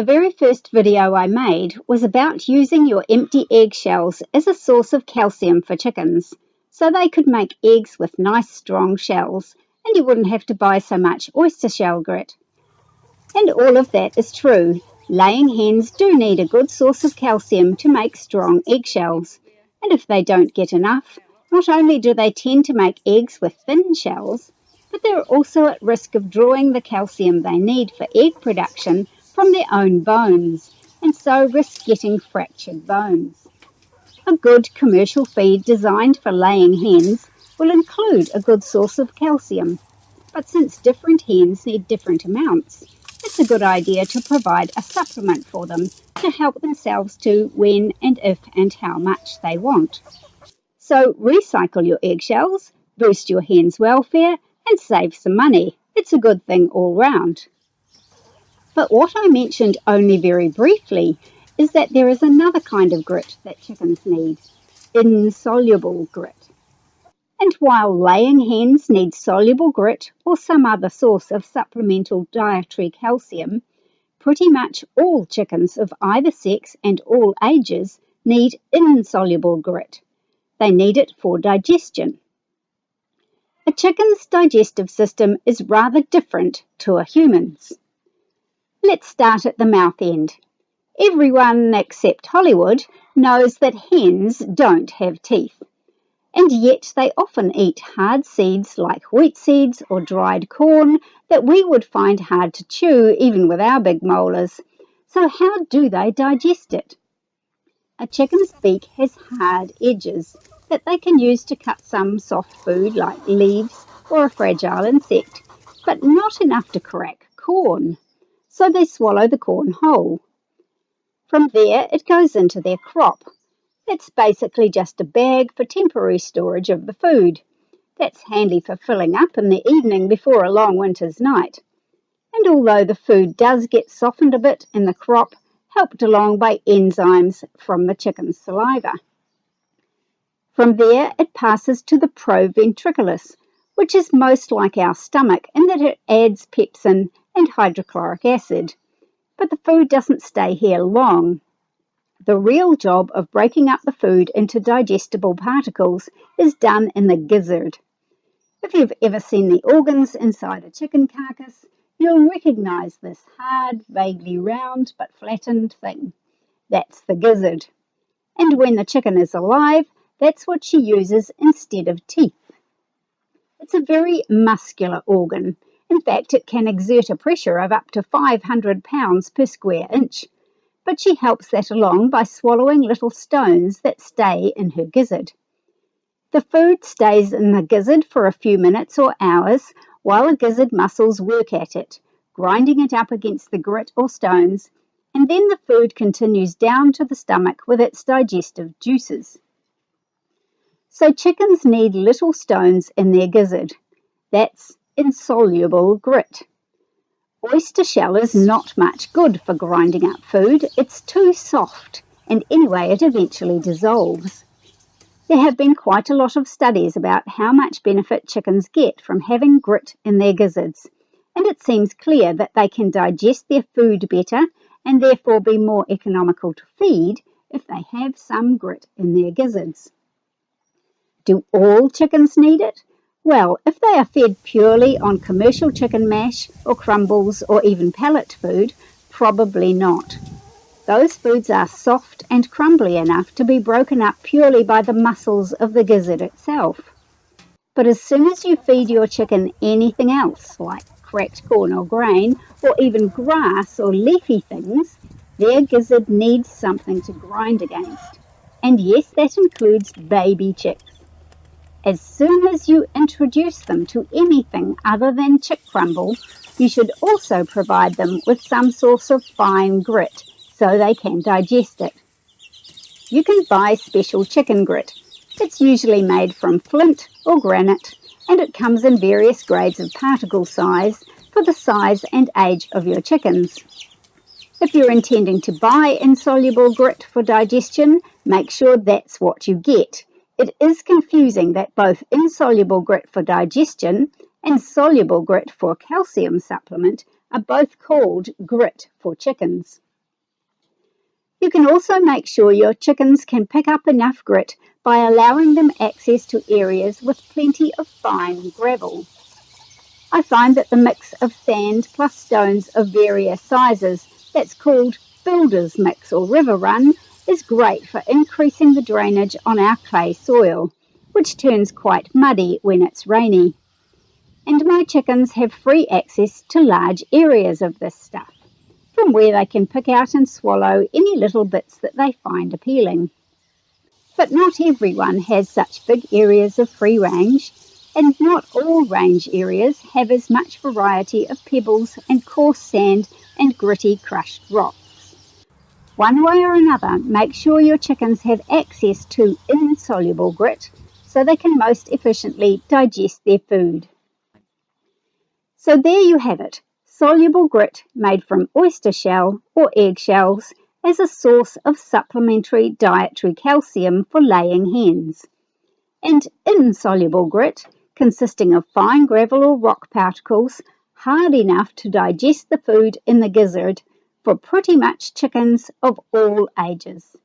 The very first video I made was about using your empty eggshells as a source of calcium for chickens, so they could make eggs with nice strong shells, and you wouldn't have to buy so much oyster shell grit. And all of that is true. Laying hens do need a good source of calcium to make strong eggshells, and if they don't get enough, not only do they tend to make eggs with thin shells, but they're also at risk of drawing the calcium they need for egg production from their own bones, and so risk getting fractured bones. A good commercial feed designed for laying hens will include a good source of calcium, but since different hens need different amounts, it's a good idea to provide a supplement for them to help themselves to when and if and how much they want. So recycle your eggshells, boost your hens' welfare, and save some money. It's a good thing all round. But what I mentioned only very briefly is that there is another kind of grit that chickens need, insoluble grit. And while laying hens need soluble grit or some other source of supplemental dietary calcium, pretty much all chickens of either sex and all ages need insoluble grit. They need it for digestion. A chicken's digestive system is rather different to a human's. Let's start at the mouth end. Everyone except Hollywood knows that hens don't have teeth, and yet they often eat hard seeds like wheat seeds or dried corn that we would find hard to chew even with our big molars. So how do they digest it? A chicken's beak has hard edges that they can use to cut some soft food like leaves or a fragile insect, but not enough to crack corn. So they swallow the corn whole. From there, it goes into their crop. It's basically just a bag for temporary storage of the food. That's handy for filling up in the evening before a long winter's night. And although the food does get softened a bit in the crop, helped along by enzymes from the chicken's saliva. From there, it passes to the proventriculus, which is most like our stomach in that it adds pepsin and hydrochloric acid. But the food doesn't stay here long. The real job of breaking up the food into digestible particles is done in the gizzard. If you've ever seen the organs inside a chicken carcass, you'll recognize this hard, vaguely round but flattened thing. That's the gizzard. And when the chicken is alive, that's what she uses instead of teeth. It's a very muscular organ. In fact, it can exert a pressure of up to 500 pounds per square inch. But she helps that along by swallowing little stones that stay in her gizzard. The food stays in the gizzard for a few minutes or hours while the gizzard muscles work at it, grinding it up against the grit or stones, and then the food continues down to the stomach with its digestive juices. So chickens need little stones in their gizzard. That's insoluble grit. Oyster shell is not much good for grinding up food. It's too soft, and anyway it eventually dissolves. There have been quite a lot of studies about how much benefit chickens get from having grit in their gizzards, and it seems clear that they can digest their food better and therefore be more economical to feed if they have some grit in their gizzards. Do all chickens need it? Well, if they are fed purely on commercial chicken mash or crumbles or even pellet food, probably not. Those foods are soft and crumbly enough to be broken up purely by the muscles of the gizzard itself. But as soon as you feed your chicken anything else, like cracked corn or grain, or even grass or leafy things, their gizzard needs something to grind against. And yes, that includes baby chicks. As soon as you introduce them to anything other than chick crumble, you should also provide them with some source of fine grit so they can digest it. You can buy special chicken grit. It's usually made from flint or granite, and it comes in various grades of particle size for the size and age of your chickens. If you're intending to buy insoluble grit for digestion, make sure that's what you get. It is confusing that both insoluble grit for digestion and soluble grit for calcium supplement are both called grit for chickens. You can also make sure your chickens can pick up enough grit by allowing them access to areas with plenty of fine gravel. I find that the mix of sand plus stones of various sizes, that's called builder's mix or river run, is great for increasing the drainage on our clay soil, which turns quite muddy when it's rainy. And my chickens have free access to large areas of this stuff, from where they can pick out and swallow any little bits that they find appealing. But not everyone has such big areas of free range, and not all range areas have as much variety of pebbles and coarse sand and gritty crushed rocks. One way or another, make sure your chickens have access to insoluble grit so they can most efficiently digest their food. So there you have it, soluble grit made from oyster shell or eggshells as a source of supplementary dietary calcium for laying hens. And insoluble grit, consisting of fine gravel or rock particles, hard enough to digest the food in the gizzard for pretty much chickens of all ages.